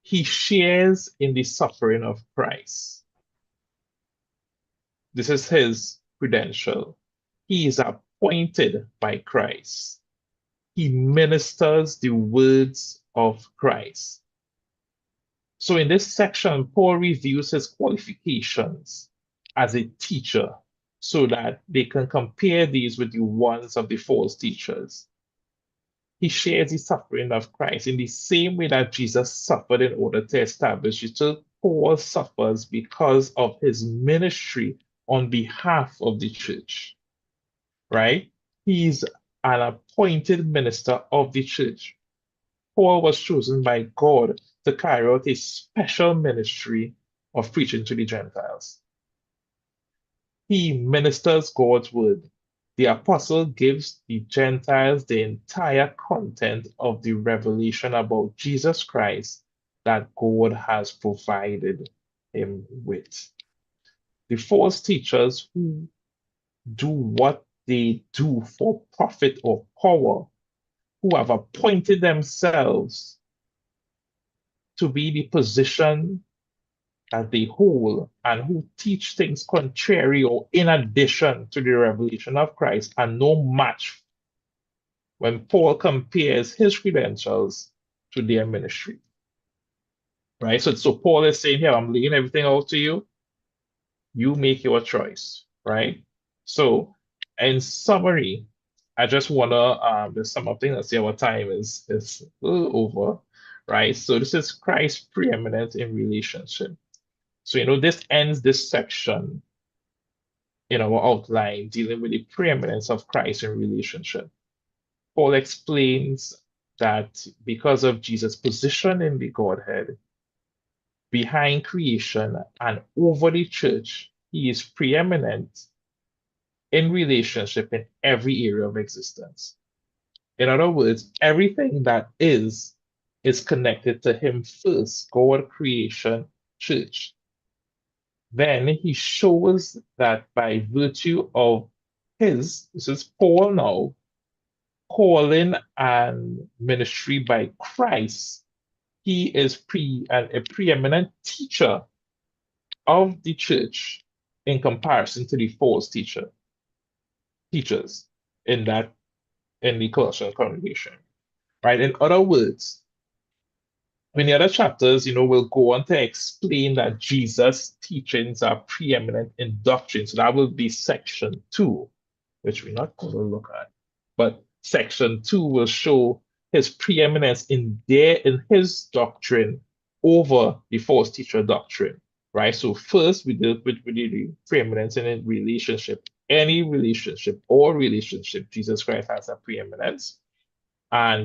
He shares in the suffering of Christ. This is his credential. He is appointed by Christ. He ministers the words of Christ. So in this section, Paul reviews his qualifications as a teacher so that they can compare these with the ones of the false teachers. He shares the suffering of Christ in the same way that Jesus suffered in order to establish it. So Paul suffers because of his ministry on behalf of the church, right? He's an appointed minister of the church. Paul was chosen by God to carry out a special ministry of preaching to the Gentiles. He ministers God's word. The apostle gives the Gentiles the entire content of the revelation about Jesus Christ that God has provided him with. The false teachers who do what they do for profit or power, who have appointed themselves to be the position that they hold and who teach things contrary or in addition to the revelation of Christ are no match when Paul compares his credentials to their ministry. Right? So Paul is saying here, I'm laying everything out to you. You make your choice, right? So in summary, I just wanna there's some of things that say our time is a little over, right? So this is Christ's preeminence in relationship. So this ends this section in our outline dealing with the preeminence of Christ in relationship. Paul explains that because of Jesus' position in the Godhead, behind creation and over the church, he is preeminent in relationship in every area of existence. In other words, everything that is connected to him first, God, creation, church. Then he shows that by virtue of this is Paul now, calling and ministry by Christ, he is a preeminent teacher of the church in comparison to the false teachers in the Colossian congregation. Right? In other words, in the other chapters, we'll go on to explain that Jesus' teachings are preeminent in doctrine. So that will be section 2, which we're not going to look at. But section 2 will show his preeminence in his doctrine over the false teacher doctrine, right? So first we deal with the preeminence in a relationship. Any relationship or relationship, Jesus Christ has a preeminence. And